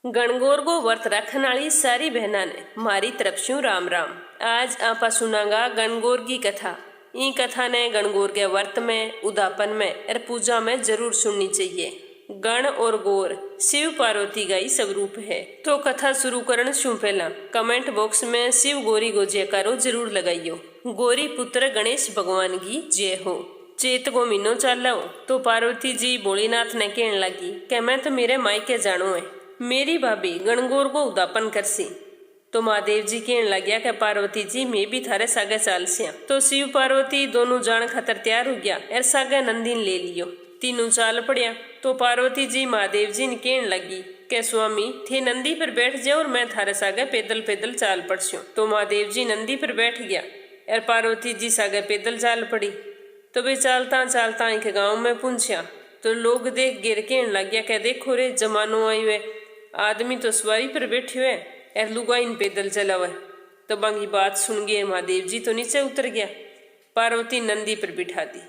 गणगौर को व्रत रखन वाली सारी बहना ने मारी तरफ से राम राम। आज आपा सुनांगा गणगौर की कथा। ई कथा ने गणगौर के व्रत में, उदापन में और पूजा में जरूर सुननी चाहिए। गण और गौर शिव पार्वती का ही सब रूप है। तो कथा शुरू करने से पहला कमेंट बॉक्स में शिव गौरी को जयकारो जरूर लगाइयो। गौरी पुत्र गणेश भगवान की जय हो। चेत को महीनो चालो तो पार्वती जी भोलेनाथ ने कहने लगी कि मैं तो मेरे मायके जानो है, मेरी भाभी गणगौर को उदापन करसी। तो महादेव जी कहने लग्या कि पार्वती जी मैं भी थारे सागे चाल सिया। तो शिव पार्वती दोनों जान खातर तैयार हो गया और सागे नंदीन ले लियो। तीनों चाल पड़िया। तो पार्वती जी महादेव जी ने कहने लगी कि स्वामी थे नंदी पर बैठ जाओ और मैं थारे सागे पैदल पैदल चाल पड़स्यो। तो महादेव जी नंदी पर बैठ गया और पार्वती जी सागे पैदल चाल पड़ी। तो वे चालता चालता एक गाँव में पहुंचा। तो लोग देख गिर कहने लग गया कि देखो रे जमानो आई हुए, आदमी तो सवारी पर बैठे हुए और लुगाई इन पैदल चला हुआ। तो बाकी बात सुन गए महादेव जी तो नीचे उतर गया, पार्वती नंदी पर बिठा दी।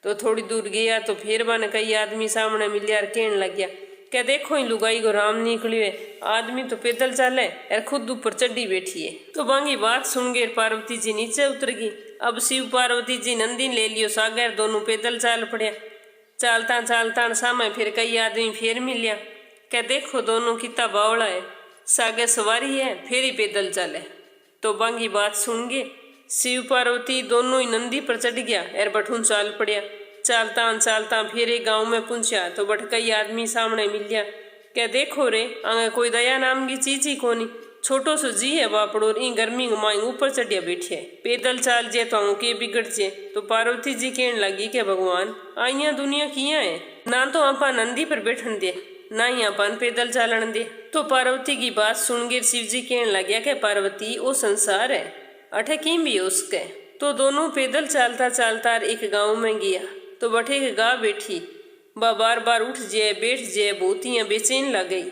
तो थोड़ी दूर गया तो फिर बन कई आदमी सामने मिलिया और कहने लग गया कि देखो इन लुगाई को राम निकली है, आदमी तो पैदल चले और खुद ऊपर चढ़ी बैठी है। तो बाकी बात सुन गए पार्वती जी नीचे उतर गई। अब शिव पार्वती जी नंदी ले लियो सागर, दोनों पैदल चाल पड़े। चालता चालता सामने फिर कई आदमी फिर मिलिया क्या देखो दोनों कितना बावड़ा है, सागे सवारी है फिर ही पैदल चले। तो बाकी बात सुन गए शिव पार्वती दोनों ही नंदी पर चढ़ गया और बठून चाल पड़िया। चालता चालता फिर एक गाँव में पहुंचा। तो बठ कई आदमी सामने मिलिया क्या देखो रे आगे कोई दया नाम की चीज ही कोनी, छोटो सो जी है बापड़ो इन गर्मी माई ऊपर चढ़िया बैठे पैदल चाल जे तो के बिगड़ जे। तो पार्वती जी कहने लगी कि भगवान आइया दुनिया किया है, ना तो आपा नंदी पर बैठन दे ना ही अपन पैदल चालन दे। तो पार्वती की बात सुन गिर शिव जी कहने लग्या कि पार्वती वो संसार है अठे किम भी उसके। तो दोनों पैदल चालता चालता एक गाँव में गया। तो बठे एक गा बैठी, बार बार उठ जे बैठ जे बहुतियाँ बेचैन लग गई।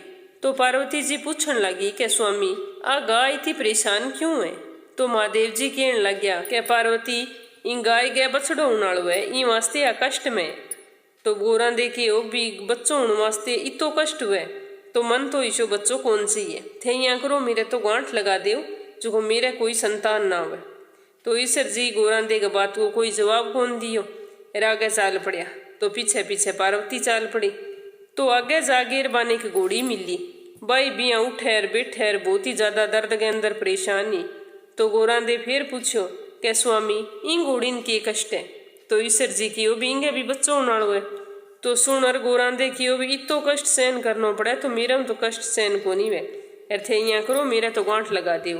तो पार्वती जी पूछने लगी कि स्वामी आ गाय इतनी परेशान क्यों है। तो महादेव जी कहने लग गया कि पार्वती इन गाय गए बछड़ो उनाड़ो है इन वास्ते आ कष्ट में। तो गोरा देखे वो भी बच्चों वास्ते इतो कष्ट हुए। तो मन तो ईशो बच्चों कौन सी है थे यहाँ करो मेरे तो गांठ लगा दो जो मेरे कोई संतान ना हुए। तो ईश्वर जी गोरा देख बात को कोई जवाब कौन दियो और आगे चाल पड़िया। तो पीछे पीछे पार्वती चाल पड़ी। तो आगे जागेर बाने की घोड़ी मिली, भाई बिया उठे बैठे बहुत ही ज्यादा दर्द के अंदर परेशानी। तो गोरा दे फिर पूछो कि स्वामी इन घोड़ी के कष्ट है। तो ईश्वर जी की भी इंगे भी बच्चों नाड़ो है। तो सुन और गोरा दे की भी इतो कष्ट सहन करना पड़े तो मेरा तो कष्ट सहन को नहीं वे थे यहाँ करो मेरा तो गांठ लगा दो।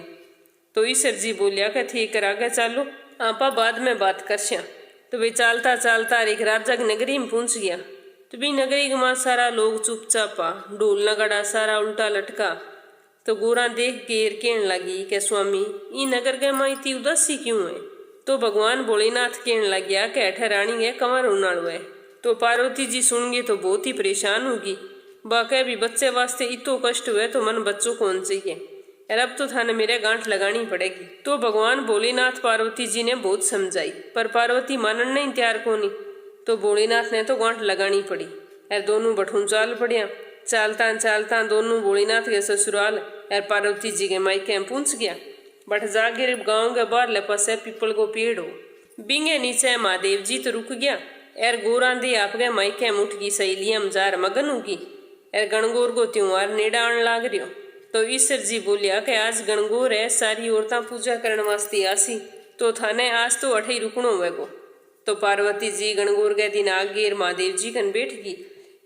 तो ईश्वर जी बोलिया कि ठीक कर आगे चालो आपा बाद में बात करश्या। तो वे चालता चालता एक राजा की नगरी में पहुंच गया। तो भी नगरी में सारा लोग चुपचापा ढोल नगाड़ा सारा उल्टा लटका। तो गोरा देख के कहने लगी कि स्वामी ई नगर के माँ इतनी उदासी क्यों है। तो भगवान भोलेनाथ कहने लग गया कि अठे रानी है कंवर उनाड़ो है। तो पार्वती जी सुनगे तो बहुत ही परेशान होगी, बाकी भी बच्चे वास्ते इतो कष्ट हुए तो मन बच्चों कौन चाहिए और अब तो थाने मेरे गांठ लगानी पड़ेगी। तो भगवान भोलेनाथ पार्वती जी ने बहुत समझाई पर पार्वती मानन नहीं तैयार कोनी। तो भोलेनाथ ने तो गांठ लगानी पड़ी और दोनों बठून चाल पड़िया। चालता चालता दोनों भोलेनाथ के ससुराल और पार्वती जी के मायके में पहुंच गया। बट जागिर गाँव के बाहर लपस पीपल को पेड़ हो बिंगे नीचे महादेव जी तो रुक गया और गोरा दी आपके मायके में उठ गई सहेलियां मजार मगन होगी और गणगौर को त्योहार नेड़ा आने लाग रियो। तो ईश्वर जी बोलिया कि आज गणगौर है सारी औरतां पूजा करने वास्ते आसी तो थाने आज तो अठे ही रुकनो होवेगो। तो पार्वती जी गणगौर के दिन आगे महादेव जी कन बैठ गई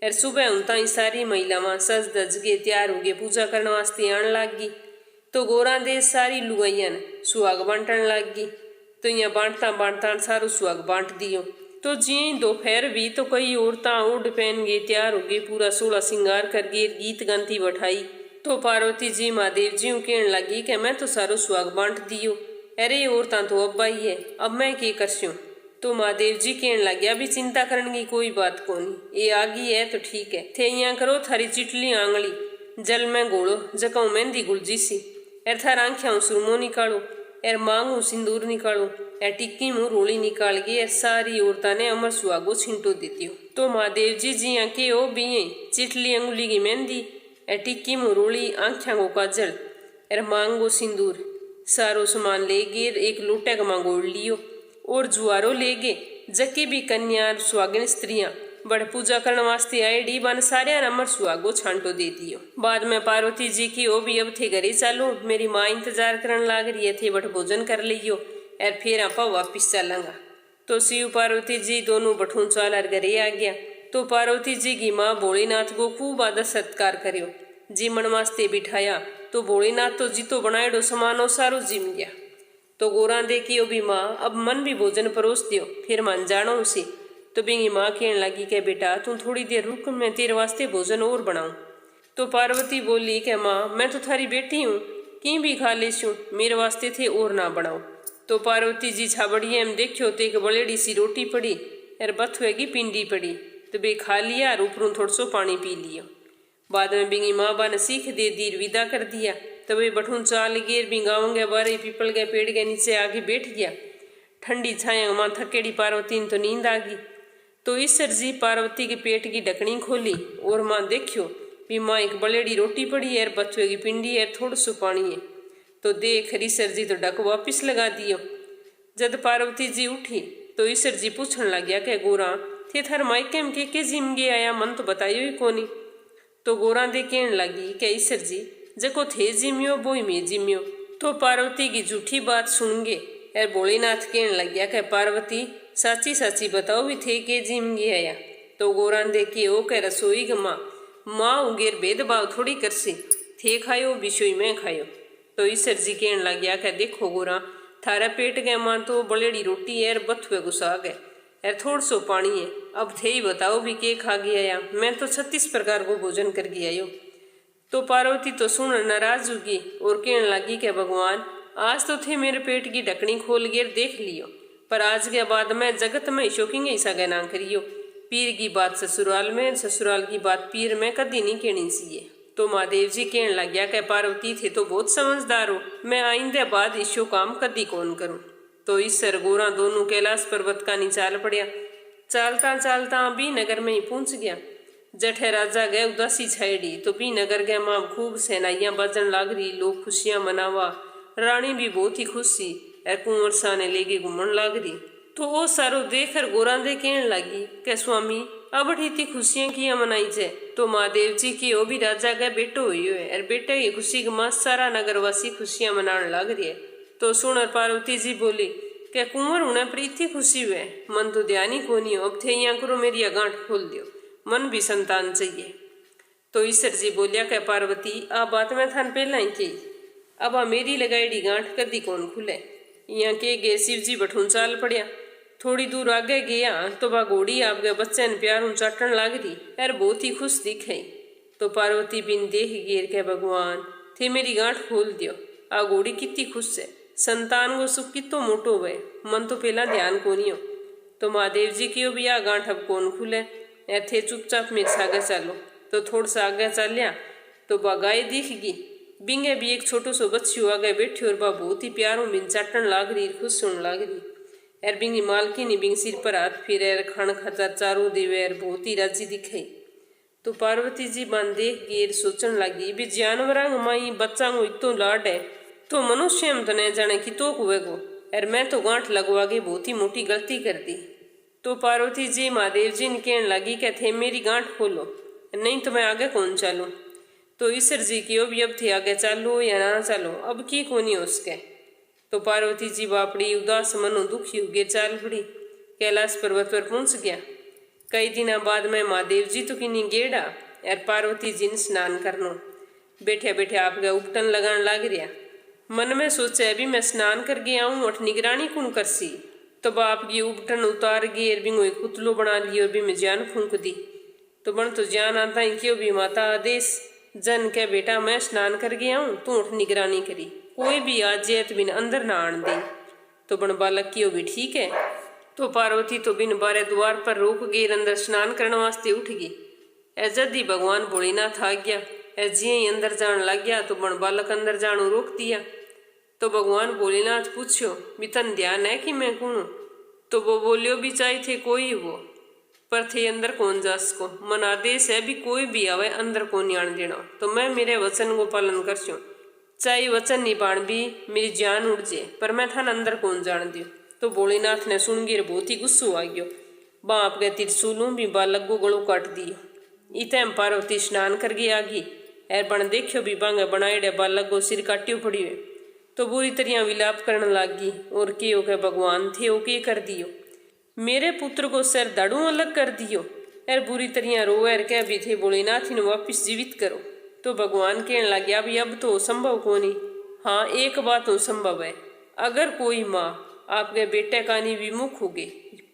और सुबह उनता ही सारी महिलावां सज धज के तैयार हो गए पूजा करने वास्ते आने लाग गई। तो गोरा दे सारी लुगाइया ने सुहाग बांटन लग गई। तो यहाँ बांटता बांटता सारू सुहाग बांट दियो। तो जी दोपहर भी तो कई औरतां उड़ पहन गई तैयार हो गई पूरा सोलह सिंगार कर गए गीत गाती बैठाई। तो पार्वती जी महादेव जी कहने लगी कि मैं तो सारो सुहाग बांट दियो, अरे औरतां तो अब आई है अब मैं के करस्यूं। तो महादेव जी कहने लग गया भी चिंता करने की कोई बात कोनी, ये आ गई है तो ठीक है थे यहाँ करो थारी चिटली आंगली जल में घोड़ो जकाऊ मेहंदी गुलजी सी एर थार आंखियाँ सुरमो निकालो एर मांगू सिंदूर निकालो एर टिक्की मुँह रोली निकाल के एर सारी औरतां ने अमर सुहागो छिंटो देती हो। तो महादेव जी यहाँ के ओ भी चिटली अंगुली की मेहंदी ए टिक्की मुरोली आँख्या को काजल एर मांगो सिंदूर सारो सामान ले गे एक लोटे का मांगोड़ लियो और जुआरो ले गे जके भी कन्या सुहागिन स्त्रियां बड़ पूजा करने वास्ते आए डी बन सारे नंबर सुहागो छांटो दे दियो। बाद में पार्वती जी की ओ भी अब थे घरे चालू मेरी माँ इंतजार करने लाग रही है थे बट भोजन कर लियो और फिर आपा वापिस चलेंगा। तो शिव पार्वती जी दोनों बठून चाल घरे आ गया। तो पार्वती जी की माँ भोलेनाथ को खूब आदर सत्कार करियो जीमन वास्ते बिठाया। तो भोलेनाथ तो जीतो बनाएडो समानो सारो जिम गया। तो गोरा देखियो भी माँ अब मन भी भोजन परोस दियो फिर मन जानो उसे। तो बिंगी माँ कहने लगी कि बेटा तू थोड़ी देर रुक मैं तेरे वास्ते भोजन और बनाऊं। तो पार्वती बोली कि माँ मैं तो थारी बेटी हूँ की भी खा लेशूँ मेरे वास्ते थे और ना बनाओ। तो पार्वती जी छाबड़ी एम देखियो तो एक बलेड़ी सी रोटी पड़ी और बथुए की पिंडी पड़ी। तो बे खा लिया और ऊपरों थोड़ा सो पानी पी लियो। बाद में बिंगी माँ बा ने सीख दे दीर विदा कर दिया। तब वे बठून चाल गेर भी गाँव गया बारे पीपल गए पेड़ के नीचे आगे बैठ गया। ठंडी छाया माँ थकेड़ी पार्वती ने तो नींद आ गई। तो ईश्वर जी पार्वती के पेट की ढकनी खोली और माँ देखियो भी माँ एक बलेड़ी रोटी पड़ी है बथुए की पिंडी है थोड़ा सो पानी है। तो देख ईश्वर जी तो ढक वापिस लगा दियो। जब पार्वती जी उठी तो ईश्वर जी पूछने लग गया कि गोरा थे थार मायके में के जिम गे आया मन तो बताइयो ही कोनी। तो गोरा दे कहने लगी कि ईश्वर जी जको थे जिम्यो वो ही मैं जिम्यो। तो पार्वती की झूठी बात सुन गे और भोलेनाथ कहने लग गया कि पार्वती साची साची बताओ भी थे के जिम गे आया। तो गोरा दे के ओ कह रसोई ग माँ उगेर भेदभाव थोड़ी करसी थे खायो बिशोई में खायो। तो ईश्वर जी कहने लग गया कि देखो गोरा थारा पेट गए माँ तो बलेड़ी रोटी है बथुए गुस्सा गए और थोड़ा सो पानी है अब थे ही बताओ भी के खा गया आया मैं तो 36 प्रकार को भोजन कर गया आयो। तो पार्वती तो सुन नाराज होगी और कहने लगी कि भगवान आज तो थे मेरे पेट की ढकनी खोल गिर देख लियो पर आज के बाद मैं जगत में शोकिंग ऐसा गह ना करियो। पीर की बात ससुराल में ससुराल की बात पीर में कदी नहीं कहनी चाहिए। तो महादेव जी कहने लग गया कि पार्वती थे तो बहुत समझदार हो मैं आइंदे बाद इशो काम कदी कौन करूं। तो ईश्वर गोरा दोनों कैलाश पर्वत का निचाल पड़िया। चालता चालता बी नगर में ही पहुंच गया। जठे राजा गए उदासी छाएड़ी तो बी नगर गए माँ खूब सेनाइयां बजन लाग रही लोग खुशियां मनावा। रानी भी बहुत ही खुश सी और कुंवर साने लेके घूमन लाग रही। तो वो सारो देखकर गोरा दे कहने लगी कि स्वामी अब इतनी खुशियां किया मनाई जाए। तो महादेव जी की वो भी राजा का बेटो हुई है और बेटे की खुशी के माँ सारा नगरवासी खुशियां मनाने लग रही है। तो सुन और पार्वती जी बोली कि कुंवर होने पर इतनी खुशी हुए मन तो ध्यान ही कोनी हो अब थे यहाँ करो मेरी गांठ खोल दियो मन भी संतान चाहिए। तो ईश्वर जी बोलिया कि पार्वती आ बात मैं थान पहला ही की अब आ मेरी लगाईडी गांठ कदी कौन खुले। यहाँ के गे शिव जी बठून चाल पड़िया। थोड़ी दूर आगे गया तो वह घोड़ी आपके बच्चे ने प्यार चाटन लाग रही यार बहुत ही खुश दिखाई। तो पार्वती बिन देख गिर के भगवान थे मेरी गांठ खोल दियो आ घोड़ी कितनी खुश है संतान को सुख कितो मोटो हुए मन तो पहला ध्यान कोनी हो। तो महादेव जी की भी आ गांठ अब कौन खुले थे चुपचाप मेरे सागे चलो। तो थोड़ा सा आगे चलिया तो वह गाय दिख गई बिंगे भी एक छोटो सो बच्चू आगे बैठी और वह बहुत ही प्यारों बिन चाटन लाग रही खुश होने लाग रही एर बिंगी मालकी ने बिंग सिर पर हाथ फिर एर खान खाता चारों देवे एर बहुत ही राजी दिखाई। तो पार्वती जी बन देख गिर सोचन लगी भी जानवरा माई बच्चा को इतो लाड है तो मनुष्य में तो नहीं जाने कि तो हुएगो एर मैं तो गांठ लगवा के बहुत ही मोटी गलती कर दी। तो पार्वती जी महादेव जी ने कहने लगी कि थे मेरी गांठ खोलो नहीं तो मैं आगे कौन चलूँ। तो ईश्वर जी की अब थे आगे चालो या ना चलो अब की कोनी उसके। तो पार्वती जी बापड़ी उदास मनो दुखी उगे चाल पड़ी कैलाश पर्वत पर पहुंच गया। कई दिनों बाद में महादेव जी तो किन्हीं गेड़ा यार पार्वती जी ने स्नान करनो बैठे बैठे आपका उपटन लगान लाग रहा। मन में सोचे अभी मैं स्नान कर गया हूँ और निगरानी कौन करसी। तो बाप की उपटन उतार गई और बिंगो एक पुतलो बना लियो भी मैं जान फूंक दी। तो बन तो जान आता ही क्यों भी माता आदेश जन के बेटा मैं स्नान कर गया हूँ तू उठ निगरानी करी कोई भी आज जैत बिन अंदर ना आन दे। तो बन बालक की भी ठीक है। तो पार्वती तो बिन बारे द्वार पर रोक गई अंदर स्नान करने वास्ते उठ गई। जद ही भगवान भोलेनाथ आ गया जिये ही अंदर जान लग गया तो बन बालक अंदर जानो रोक दिया। तो भगवान भोलेनाथ पूछो भी तन ध्यान है कि मैं कौन। तो वो बोलियो भी चाहे थे कोई वो। पर थे अंदर कौन जा सको। मन आदेश है भी कोई भी आवे अंदर को नहीं आने देना। तो मैं मेरे वचन को पालन कर छूँ, चाहे वचन निभाण भी मेरी जान उड़ जाए, पर मैं थान अंदर कौन जान दियो। तो भोलेनाथ ने सुन गिर बहुत ही गुस्सो आ गयो। बाप के त्रिशूलों भी बालक को गलो काट दियो। इतम पार्वती स्नान कर गई आगी एर बन देखियो भी बांगे बनाएडे बालक को सिर काट्यो पड़ियो। तो बुरी तरह विलाप करने लागी और के ओके भगवान थे ओके कर दियो, मेरे पुत्र को सिर दाड़ू अलग कर दियो। एर बुरी तरह रो एर कह भी थे भोलेनाथ ने वापिस जीवित करो। तो भगवान कहने लगे अभी अब तो संभव को नहीं। हाँ एक बात तो संभव है, अगर कोई माँ आपके बेटे का नहीं विमुख होगे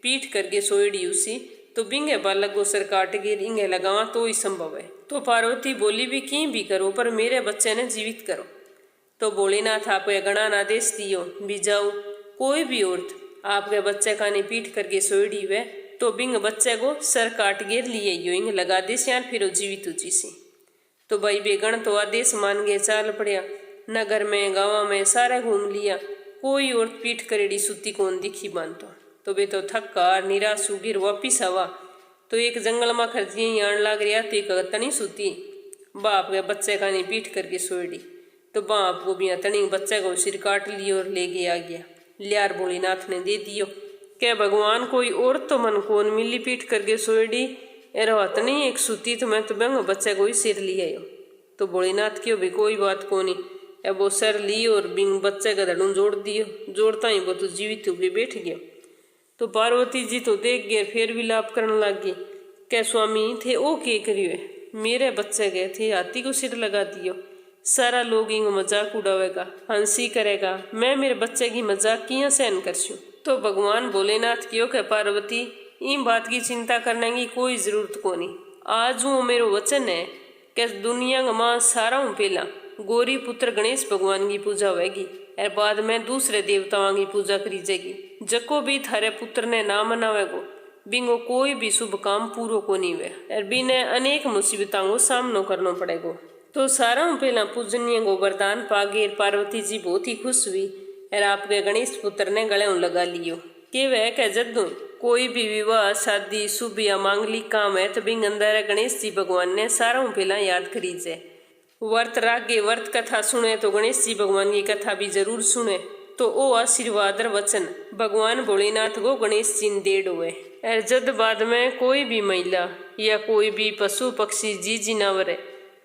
पीठ करके सोएड़ी उसी तो बिंगे बालक को सर काट के इंगे लगावा तो ही संभव है। तो पार्वती बोली भी की भी करो पर मेरे बच्चे ने जीवित करो। तो भोलेनाथ आपको गणान आदेश दियो भी जाओ कोई भी औरत आपके बच्चे का नहीं पीठ करके सोएड़ी हुए तो बिंग बच्चे को सर काट गिर लिए यो इंग लगा दे यार फिर जीवित उची सी। तो भाई बेगण तो आदेश मान गए चाल पड़िया। नगर में गाँव में सारे घूम लिया, कोई औरत पीठ करेड़ी सुती कौन दिखी बांधो। तो वे तो थक्का निराश उगिर वापिस आवा तो एक जंगल में खर्ची आन लाग रहा तो एक तनी सुती बाप के बच्चे का नहीं पीठ करके सोएड़ी। तो बाप को भी तनी बच्चे को सिर काट लियो और ले गया गया। लियार भोलेनाथ ने दे दियो क्या भगवान कोई औरत तो मन कौन मिली पीठ करके सोएड़ी एर तनी एक सुती तो मैं तो बंग बच्चे को ही सिर लिया। तो भोलेनाथ की भी कोई बात को नहीं, अब वो सर लियो और बिंग बच्चे का धड़ू जोड़ दियो, जोड़ता ही वो तो जीवित होके बैठ गया। तो पार्वती जी तो देख गए फिर विलाप करने लगी क्या स्वामी थे ओ के करियो है, मेरे बच्चे गए थे हाथी को सिर लगा दियो, सारा लोग इंग मजाक उड़ावेगा हंसी करेगा, मैं मेरे बच्चे की मजाक किया सहन कर छूँ। तो भगवान भोलेनाथ क्यों कह पार्वती इन बात की चिंता करने की कोई जरूरत को नहीं। आज वो मेरो वचन है कि दुनिया का माँ सारा हूँ पहला गौरी पुत्र गणेश भगवान की पूजा होगी और बाद में दूसरे देवताओं की पूजा करी जाएगी। जको भी थारे पुत्र ने ना मनावेगो बिंगो कोई भी शुभ काम पूरो को नहीं हुए और बिने अनेक मुसीबतों को सामनो करना पड़ेगो। तो सारा पहला पूजनीय को वरदान पागे पार्वती जी बहुत ही खुश हुई और आपके गणेश पुत्र ने गले लगा लियो कि वह कह जदू कोई भी विवाह शादी शुभ या मांगलिक काम है तो बिंग अंदर गणेश जी भगवान ने सारा पहला याद करी जाए। वर्त रागे वर्त कथा सुने तो गणेश जी भगवान की कथा भी जरूर सुने तो ओ आशीर्वाद वचन भगवान भोलेनाथ को गणेश जी ने देड़ हुए। और जद बाद में कोई भी महिला या कोई भी पशु पक्षी जी जिनावर है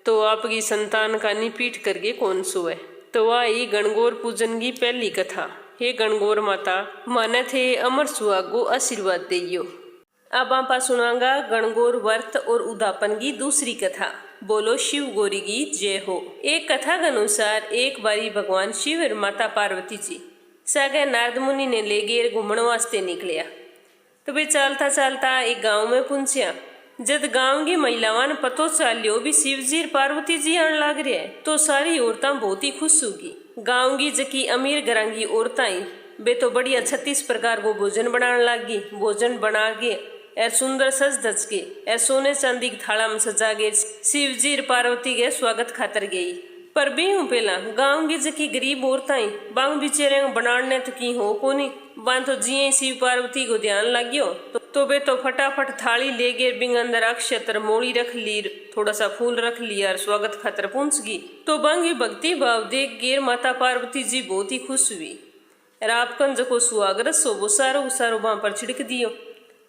तो आपकी संतान का निपीठ करके कौन सोए। तो आई गणगौर पूजन की पहली कथा। हे गणगौर माता माने थे अमर सुहागो आशीर्वाद देयो। अब आपा सुनांगा गणगौर व्रत और उदापन की दूसरी कथा। बोलो शिव गौरी की जय हो। एक कथा के अनुसार एक बारी भगवान शिव और माता पार्वती जी सागे नारद मुनि ने ले गए घूमने वास्ते निकलिया। तो वे चलता चलता एक गांव में पहुंचा। जद गांव की महिलाओं ने पतो चल लियो भी शिव जी और पार्वती जी आने लग रहे हैं तो सारी औरतें बहुत ही खुश होगी। गांव की जकी अमीर घरां की औरतें वे तो बढ़िया 36 प्रकार को भोजन बनाने लगी। भोजन बना के और सुंदर सज धज के और सोने चांदी की थाला में सजा के शिव जी और पार्वती के स्वागत खातर गई। पर भी हूँ पहला गांव की जकी गरीब औरतें बांग बिचेरे बनाने तो की हो को नहीं बांध तो जिये शिव पार्वती को ध्यान लगियो तो वे तो फटाफट थाली ले गए बिंग अंदर अक्षत्र मोड़ी रख ली थोड़ा सा फूल रख लिया और स्वागत खातर पहुंच गई। तो बांगी भक्ति भाव देख गेर माता पार्वती जी बहुत ही खुश हुई और आपकन जको सुहागरत सो वो सारो वहां पर छिड़क दियो।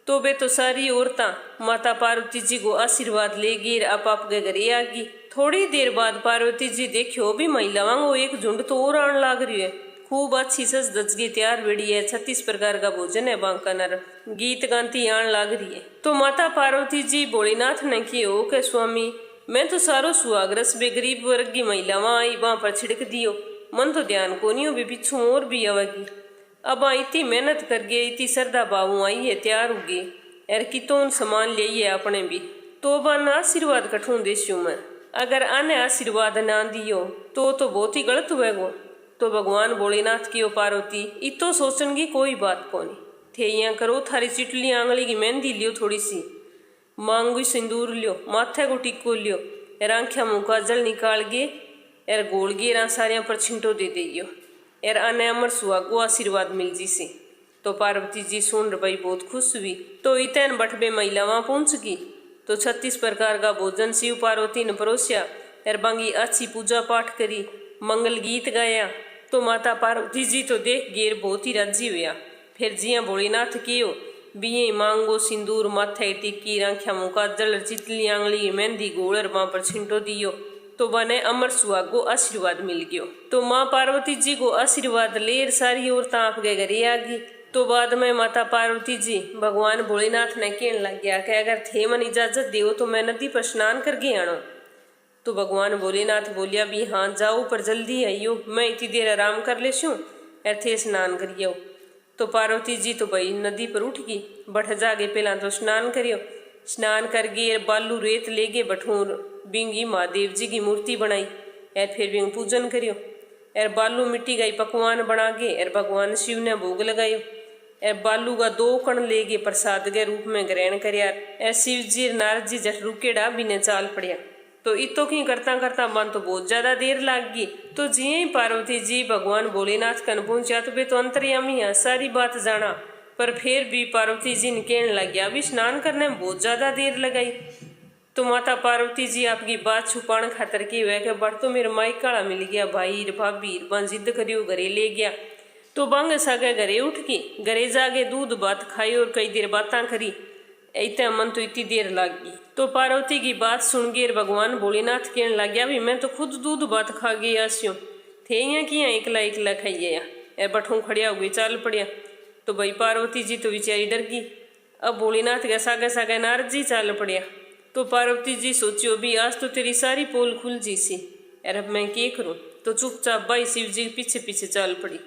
तो वे तो सारी औरतां माता पार्वती जी को आशीर्वाद ले गई आप के घरे आ गई। थोड़ी देर बाद पार्वती जी देखियो भी महिलाओं को एक झुंड तो और आने लग रही है। खूब अच्छी सज धज गई तैयार बेड़ी है। 36 प्रकार का भोजन है बांका नर गीत गाती आन लग रही है। तो माता पार्वती जी भोलेनाथ ने कियो के स्वामी मैं तो सारो सुहागरस बे गरीब वर्ग की महिलावां आई वहां पर छिड़क दियो मन तो ध्यान को नहीं हो भी पिछू और भी आवेगी। अब इतनी मेहनत कर गए इतनी श्रद्धा भाव आई है तैयार हो गई यार कितों सामान ले है अपने भी तो बन आशीर्वाद कठू देशू में अगर आने आशीर्वाद ना दियो तो बहुत ही गलत हुएगो। तो भगवान भोलेनाथ की पार्वती इतो सोचन की कोई बात को नहीं थे यहाँ करो थारी चिटली आंगली की मेहंदी लियो थोड़ी सी मांगू सिंदूर लियो माथे को टिक्को लियो यार आंखिया मुँह का जल निकाल गे यार गोल गे सारिया पर छिंटो दे दियो यार आने अमर सुहागो आशीर्वाद मिल जी से। तो पार्वती जी सुन रही बहुत खुश हुई। तो इतन बटबे महिला वहां पहुंच गई। तो 36 प्रकार का भोजन शिव पार्वती ने परोसिया और बांगी अच्छी पूजा पाठ करी, मंगल गीत गाया। तो माता पार्वती जी तो देख गेर बहुत ही राजी हुआ। फिर जिया भोलेनाथ कियो बिये मांगो सिंदूर माथे टिक्की राख्या मुका जल चितली आंगली मेहंदी गोलर मां पर छिंटो दियो। तो बने अमर सुहाग को आशीर्वाद मिल गयो। तो माँ पार्वती जी को आशीर्वाद लेर सारी औरत आपके घरे आ गई। तो बाद में माता पार्वती जी भगवान भोलेनाथ ने कहने लग गया कि अगर थे मन इजाजत दियो तो मैं नदी पर स्नान करके आनो। तो भगवान भोलेनाथ बोलिया भी हाँ जाओ पर जल्दी आइयो, मैं इतनी देर आराम कर लेशू थे स्नान करियो। तो पार्वती जी तो भाई नदी पर उठ गई, बठ जागे पहला तो स्नान करियो। स्नान कर गए बालू रेत ले गए बठूर बिंगी महादेव जी की मूर्ति बनाई फिर बिंग पूजन करियो। बालू मिट्टी का पकवान बना के भगवान शिव ने भोग लगायो। बालू का 2 कण ले गए प्रसाद के रूप में ग्रहण कर शिव जी नारद जी जट रुकेड़ा बिने चाल पड़िया। तो इतो की करता करता मन तो बहुत ज्यादा देर लाग गई। तो जिये ही पार्वती जी भगवान भोलेनाथ कन पहुंचा तो वे तो अंतर्यामी है सारी बात जाना, पर फिर भी पार्वती जी ने कहने लग गया अभी स्नान करने में बहुत ज्यादा देर लगाई। तो माता पार्वती जी आपकी बात छुपाने खातर की हुआ कि बड़ तो मेरे माई काला मिल गया भाई भाभी बन जिद करियो घरे ले गया। तो बंग सागे घरे उठ की घरे जाके दूध बात खाई और कई देर बातें करी। इतना मन तो इतनी देर लग गई। तो पार्वती की बात सुन गए भगवान भोलेनाथ कहने लग गया भी मैं तो खुद दूध बात खा गई आस्यो थे यहाँ किया एकला एकला खाइए बठों खड़िया हो गई चाल पड़िया। तो भाई पार्वती जी तो बेचारी डर गई। अब भोलेनाथ के सागे सागे नारद जी चाल पड़िया। तो पार्वती जी सोचियो भी आज तो तेरी सारी पोल खुल जी सी अब मैं क्या करूं। तो चुपचाप भाई शिव जी के पीछे पीछे चाल पड़ी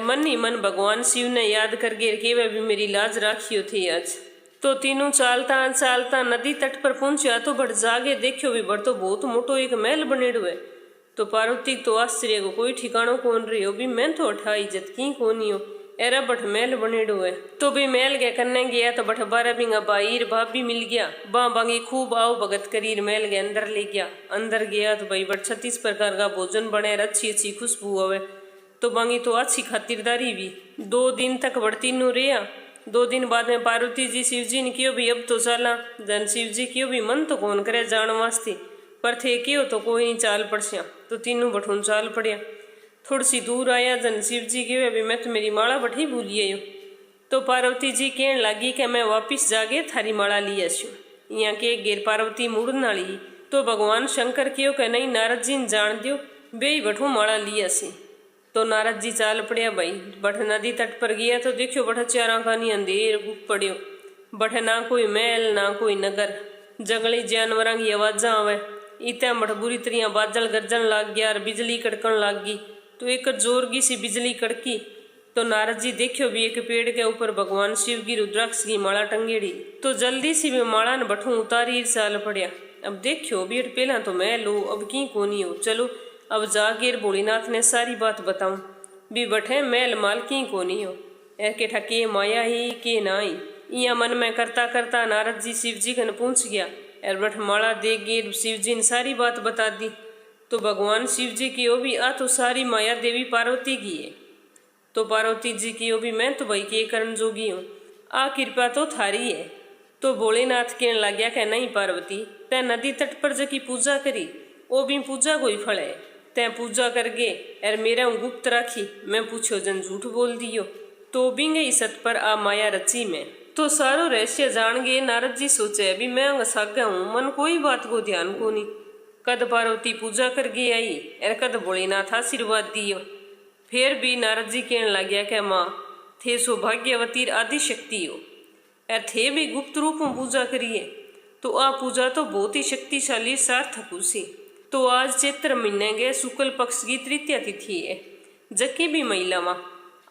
मन ही मन भगवान शिव ने याद कर गे के वे भी मेरी लाज राखियो थी आज। तो तीनों चालता चालता नदी तट पर पहुंचा तो बड़ जागे देखियो भी बड़ तो बहुत मोटो एक महल बनेड़ो है। तो पार्वती तो आश्चर्य को कोई ठिकानो कौन रही हो भी मैं तो उठा इज्जत की कोनी हो एरा बठ महल बनेड़ो है। तो भी महल के करने गया तो बठ 12 बिंगा बाईर भाभी मिल गया बाँ बांगी खूब आओ भगत करीर महल के अंदर ले गया। अंदर गया तो भाई बठ 36 प्रकार का भोजन बने अच्छी अच्छी खुशबू आवे। तो बांगी तो अच्छी खातिरदारी भी 2 दिन तक बड़ तीनों रहा। 2 दिन बाद में पार्वती जी शिव जी ने कियो भी अब तो चला जन शिव जी कियो भी मन तो कौन करे जान वास्ते पर थे कियो तो कोई नहीं चाल पड़सिया। तो तीनों बठून चाल पड़िया। थोड़ी सी दूर आया जन शिव जी के अभी मैं तो मेरी माला बठी भूलिए हो। तो पार्वती जी कहने लगी कि मैं वापिस जाके थारी माला ली आसू यहाँ के गिर पार्वती मुड़न वाली। तो भगवान शंकर कियो कि नहीं नारद जी ने जान दियो बे बठू माला ली आसी। तो नारद जी चाल पड़िया भाई बठ नदी तट पर गया तो देखियो बठ चारा खानी अंधेर गुप पड़ियो बठ ना कोई महल ना कोई नगर जंगली जानवरां की आवाजा आवे। इतना बठ बुरी तरह बादल गरजन लाग गया और बिजली कड़कन लाग गई। तो एक जोरगी सी बिजली कड़की। तो नारद जी देखियो भी एक पेड़ के ऊपर भगवान शिव की रुद्राक्ष की माला टंगेड़ी। तो जल्दी सी भी माला ने बठू उतारी चाल पड़िया। अब देखियो भी पहला तो मैं लो अब की कोनी हो चलो अब जागेर भोलेनाथ ने सारी बात बताऊं भी बठे मैल माल की कोनी हो के ठके माया ही के नाई। यहाँ मन में करता करता नारद जी शिव जी कन पहुंच गया और बठ माला देख गे शिव जी ने सारी बात बता दी। तो भगवान शिव जी की ओ भी आ तो सारी माया देवी पार्वती की है। तो पार्वती जी की ओ भी मैं तो भाई के करण जोगी हूँ आ कृपा तो थारी है। तो भोलेनाथ कहने लग गया कि नहीं पार्वती तै नदी तट पर जकी पूजा करी वो भी पूजा कोई फल है तै पूजा करके और मेरा गुप्त राखी मैं पूछो जन झूठ बोल दियो तो भी गई सत पर आ माया रची में। तो सारो रहस्य जान गए नारद जी सोचे अभी मैं अंग सागा हूँ मन कोई बात को ध्यान को नहीं। कद पार्वती पूजा कर गई आई और कद भोलेनाथ आशीर्वाद दियो। फिर भी नारद जी कहने लग गया कि माँ थे सौभाग्यवती आदि शक्ति हो और थे भी गुप्त रूप में पूजा करिए तो आ पूजा तो बहुत ही शक्तिशाली सार्थक उसी। तो आज चैत्र महीने के शुक्ल पक्ष की तृतीया तिथि है जबकि भी महिला माँ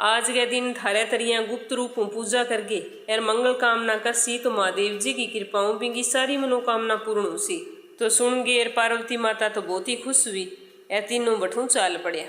आज के दिन थारे तरिया गुप्त रूप में पूजा करके और मंगल कामना कर सी तो महादेव जी की कृपाओं भी सारी मनोकामना पूर्ण हो सी। तो सुन गए पार्वती माता तो बहुत ही खुश हुई ए तीनों बठू चाल पड़िया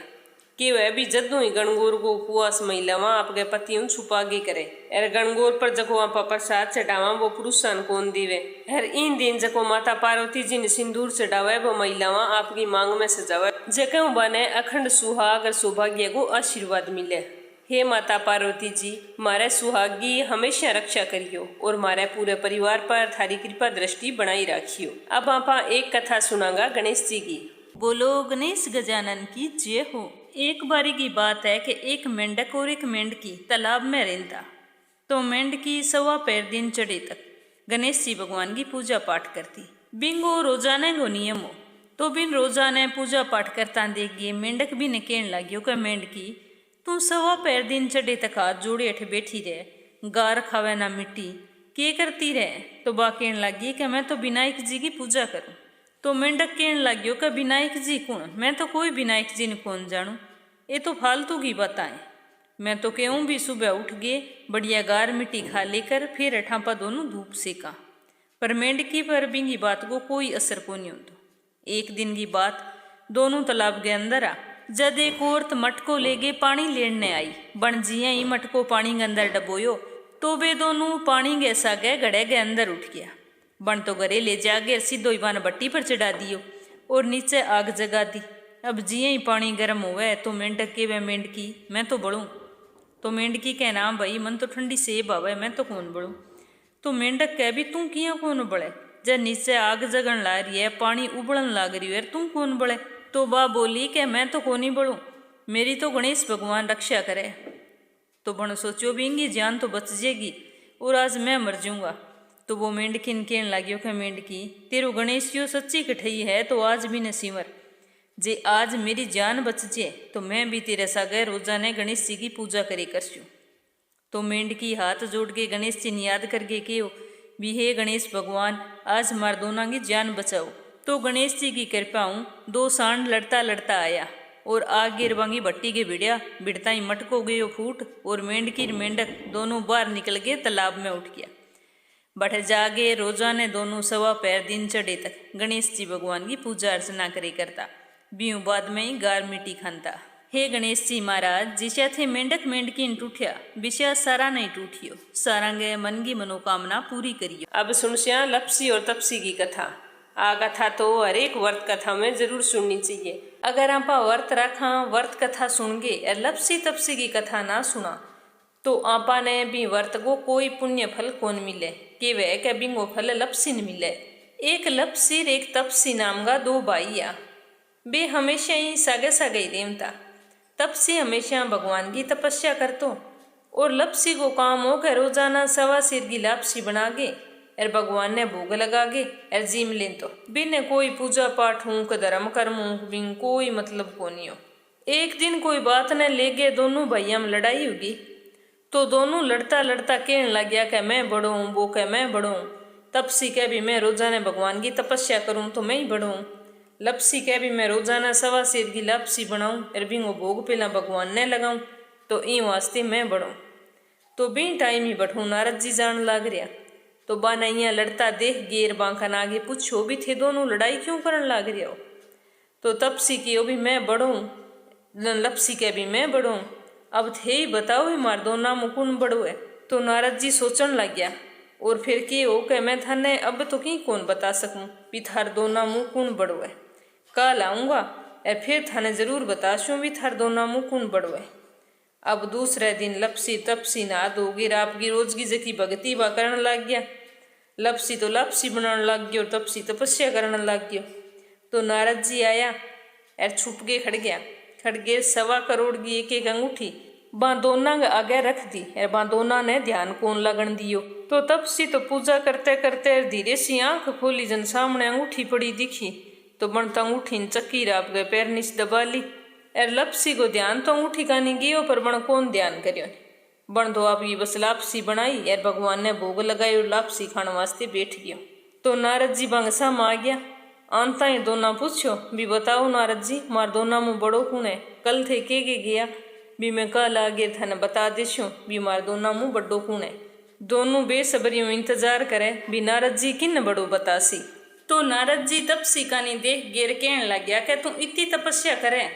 कि वह भी जदों ही गणगौर को उपवास महिला वहाँ आपके पतियों छुपा के करे और गणगौर पर जको वहाँ प्रसाद चढ़ावा वो पुरुषान कौन दीवे हर इन दिन जको माता पार्वती जी ने सिंदूर चढ़ावे वो महिला वहाँ आपकी मांग में सजावे जको बने अखंड सुहाग और सौभाग्य को आशीर्वाद मिले। हे माता पार्वती जी, मारे सुहागी हमेशा रक्षा करियो और मारे पूरे परिवार पर थारी कृपा दृष्टि बनाई राखियो। अब आपा एक कथा सुनागा गणेश जी की। बोलो गणेश गजानन की जय हो। एक बारी की बात है कि एक मेंढक और एक मेंढकी तालाब में रहता। तो मेंढकी 1.25 पैर दिन चढ़े तक गणेश जी भगवान की पूजा पाठ करती। बिंगो रोजाने को नियम हो। तो बिन रोजाने पूजा पाठ करता देख गए मेंढक भी ने कहने लगियो कि मेंढकी तू 1.25 पैर दिन चढ़े तक हाथ जोड़े अठ बैठी रहे, गार खावे ना मिट्टी, के करती रहे। तो बा कहने लगी कि मैं तो विनायक जी की पूजा करूं। तो मेंढक कहने लगियो कि विनायक जी कौन, मैं तो कोई विनायक जी ने कौन जानू, ये तो फालतू की बताएं। मैं तो कहूँ भी सुबह उठ गए बढ़िया गार मिट्टी खा लेकर फिर अठापा दोनों धूप सेका। पर मेंढकी पर बिंगी बात को कोई असर को नहीं होता। एक दिन की बात, दोनों तालाब के अंदर आ जद एक औरत मटको लेके पानी लेने आई। बन जिया ही मटको पानी के अंदर डबोयो तो वे दोनों पानी के सागे घड़े के अंदर उठ गया। बन तो घरे ले जाके सीधो इवान भट्टी पर चढ़ा दियो और नीचे आग जगा दी। अब जिया ही पानी गर्म हुआ तो मेंढक के वे मेंढकी मैं तो बड़ूँ। तो मेंढकी कह ना भाई मन तो ठंडी सेब आवे, मैं तो कौन बड़ूँ। तो मेंढक कह भी तू किया कौन बड़े, जब नीचे आग जगन ला रही है पानी उबलन लाग रही है तू कौन बड़े। तो बा बोली कि मैं तो कोनी बड़ूँ, मेरी तो गणेश भगवान रक्षा करे। तो बण सोचो बिंगी जान तो बच जाएगी और आज मैं मर जाऊंगा। तो वो मेंढकी ने कहने लगियो कि मेंढकी तेरो गणेश यो सच्ची कठई है तो आज भी न सिमर, जे आज मेरी जान बच जाए तो मैं भी तेरे सागे रोजाने गणेश जी की पूजा करे करसूँ। तो मेंढकी हाथ जोड़ के गणेश जी ने याद करके कहो भी हे गणेश भगवान आज मार दोनों की जान बचाओ। तो गणेश जी की कृपा हूँ 2 सांड लड़ता लड़ता आया और आग गिरवांगी भट्टी के भिड़िया भिड़ता ही मटको गयो फूट और मेंढकी मेंढक दोनों बाहर निकल के तालाब में उठ गया। बठ जागे रोजाने दोनों 1.25 पैर दिन चढ़े तक गणेश जी भगवान की पूजा अर्चना करे करता, बीऊ बाद में ही गार मिट्टी खानता। हे गणेश जी महाराज जिसे थे मेंढक मेंढकी ने टूटिया विषया सारा नहीं टूटियो, सारा गे मन की मनोकामना पूरी करियो। अब सुनश्या लपसी और तपसी की कथा। आ कथा तो हर एक व्रत कथा में जरूर सुननी चाहिए। अगर आप व्रत रखा व्रत कथा सुन गए लपसी तपसी की कथा ना सुना तो आपा ने भी व्रत को कोई पुण्य फल कौन मिले, कि वह के बिंगो फल लपसी न मिले। एक लपसी एक तपसी नाम का 2 भाई आ, बे हमेशा ही सगे सगे ही रेमता। तपसी हमेशा भगवान की तपस्या करतो और लपसी को काम हो कर रोजाना 1.25 सिर की लापसी बना गे और भगवान ने भोग लगा गे और जीम लें। तो बिन कोई पूजा पाठ हूँ क धर्म कर्म हूँ बिन कोई मतलब को नहीं हो। एक दिन कोई बात ने ले गए दोनों भैया में लड़ाई होगी। तो दोनों लड़ता लड़ता कहने लग गया कि मैं बड़ो हूँ, वो कह मैं बड़ो हूँ। तपसी कह भी मैं रोजाना भगवान की तपस्या करूँ तो मैं ही बड़ो हूँ। लपसी कह भी मैं रोजाना 1.25 सिर की लापसी बनाऊँ और बिंगो भोग पहला भगवान ने लगाऊँ तो ई वास्ते मैं बड़ो। तो बी टाइम ही बैठूँ नारद जी जान लाग रहा। तो बानैया लड़ता देख गेर बांखन आगे पूछो भी थे दोनों लड़ाई क्यों करन लाग रहे हो। तो तपसी की भी मैं बड़ो हूँ, लपसी के भी मैं बड़ो हूँ, अब थे ही बताओ ही मार दो ना मुकुन बड़ो है। तो नारद जी सोचन लग गया और फिर के हो कि मैं थाने अब तो की कौन बता सकूँ भी थार दोना मुँह कौन बड़ो है। कल आऊँगा और फिर थाने जरूर बताशूँ भी थार दोना मुँह कौन बड़ो है। अब दूसरे दिन लपसी तपसी ना दोगी आपकी रोज की जकी भगती बा करन लग गया। लपसी तो लापसी बनाने लग गयो और तपसी तपस्या करने लग गयो। तो नारद जी आया और छुप के खड़ गया। खड़ गए 1.25 करोड़ की एक अंगूठी बा दोना आगे रख दी और बा दोना ने ध्यान कौन लगन दियो। तो तपसी तो पूजा करते करते धीरे सी आंख खोली जन सामने अंगूठी पड़ी दिखी। तो बनता अंगूठी चक्की राप गए पैर नीच दबा ली और लपसी को ध्यान तो अंगूठी का नहीं गियो पर बण कौन ध्यान करियो। बण तो आप ये बस लापसी बनाई और भगवान ने भोग लगाई और लापसी खाने वास्ते बैठ गयो। तो नारद जी बांगसा में आ गया। आंता ही दोना पूछो भी बताओ नारद जी मार दोना मुँह बड़ो कौन है, कल थे के गया भी मैं कल आगे थाने बता देशो भी मार दोना मुँह बड़ो कौन है। दोनों बेसब्रियों इंतजार करे भी नारद जी किन बड़ो बतासी। तो नारद जी तपसी का नहीं देख गेर कहने लग गया कि तू इतनी तपस्या करे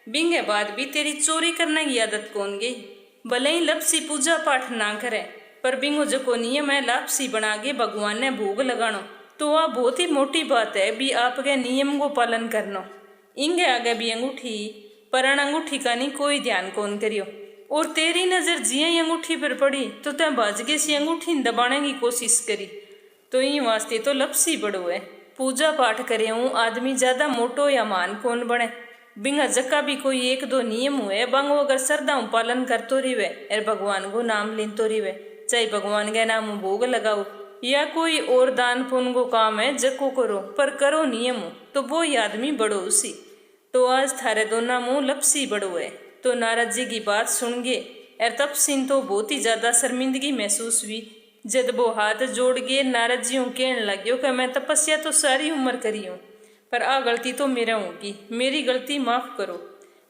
बिंगे बाद भी तेरी चोरी करने की आदत कौन गई। भले ही लपसी पूजा पाठ ना करे पर बिंगो जो नियम है लापसी बना के भगवान ने भोग लगानो तो वह बहुत ही मोटी बात है भी आपके नियम को पालन करना। इंगे आगे भी अंगूठी पर अंगूठी का नहीं कोई ध्यान कौन करियो और तेरी नजर जिया ही अंगूठी पर पड़ी तो तै बाजगे सी अंगूठी दबाने की कोशिश करी, तो ई वास्ते तो लपसी बड़ो है। पूजा पाठ करे हूँ आदमी ज्यादा मोटो या मान कौन बने, बिंगा जक्का भी कोई एक दो नियम हुए बांगो अगर श्रद्धा पालन करतो रिवे और भगवान को नाम लेतो रिवे, चाहे भगवान के नाम भोग लगाओ या कोई और दान पुण्य को काम है जको करो, पर करो नियम तो वो ही आदमी बड़ो उसी। तो आज थारे दोनों मुँह लपसी बड़ो है। तो नारद जी की बात सुन गे और तब सिंह तो बहुत ही ज्यादा शर्मिंदगी महसूस हुई। जब वो हाथ जोड़ के नारद जी कहने लग्यो कि मैं तपस्या तो सारी उम्र करी हूँ, पर आ गलती तो मेरा होगी, मेरी गलती माफ करो।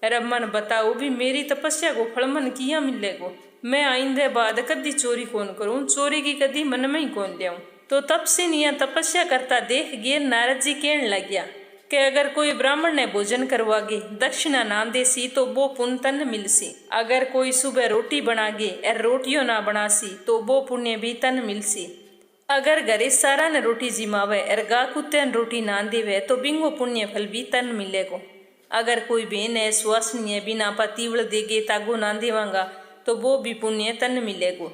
अरे अब मन बताओ भी मेरी तपस्या को फल मन किया मिलेगो। मैं आइंदे बाद कदी चोरी कौन करूं, चोरी की कदी मन में ही कौन लियाऊं। तो तब से निया तपस्या करता देख गए नारद जी कहने लग गया कि अगर कोई ब्राह्मण ने भोजन करवागे दक्षिणा ना देसी तो वो पुण्य तन मिलसी, अगर कोई सुबह रोटी बनागे और रोटियों ना बनासी तो वो पुण्य भी तन मिलसी, अगर घरे सारा ने रोटी जिमावे और गा कुत्ते ने रोटी ना देवे तो बिंगो पुण्य फल भी तन मिलेगो, अगर कोई बेन है सुवासनीय बिना पा तीवड़ देगे तागो ना देवांगा तो वो भी पुण्य तन मिलेगो,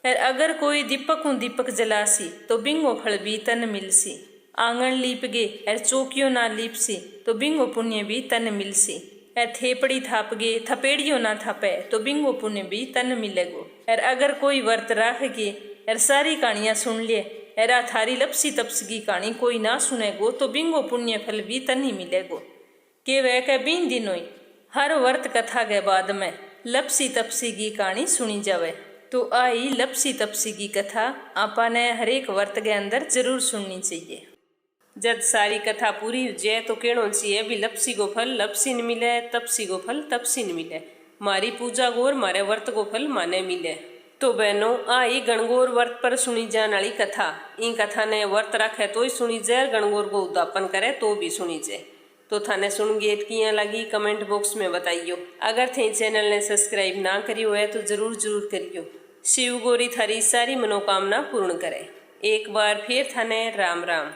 और अगर कोई दीपक जलासी तो बिंगो फल भी तन मिलसी, आंगन लीपगे और चौकियों ना लीपसी तो बिंगो पुण्य भी तन मिलसी, और थेपड़ी थापगे थपेड़ियों ना थापे तो बिंगो पुण्य भी तन मिलेगो, और अगर कोई व्रत राखगे और सारी कहानियां सुन ले और थारी लपसी तपसी की कहानी कोई ना सुनेगो तो बिंगो पुण्य फल भी तन ही मिलेगो। के वह के 20 दिनों हर व्रत कथा के बाद में लपसी तपसी की कहानी सुनी जावे। तो आई लपसी तपसी की कथा आपा ने हर एक व्रत के अंदर जरूर सुननी चाहिए। जब सारी कथा पूरी हो जाए तो कहना चाहिए भी लपसी को फल लपसी न मिले, तपसी को फल तपसी न मिले, मारी पूजा को और मारे व्रत को फल माने मिले। तो बहनों आई गणगौर व्रत पर सुनी जाने वाली कथा, इन कथा ने व्रत रखे तो ही सुनी जाए, गणगौर को उद्यापन करे तो भी सुनी जाए। तो थाने सुन गए किया लगी कमेंट बॉक्स में बताइयो। अगर थे चैनल ने सब्सक्राइब ना करियो है तो जरूर करियो। शिव गौरी थारी सारी मनोकामना पूर्ण करे। एक बार फिर थाने राम राम।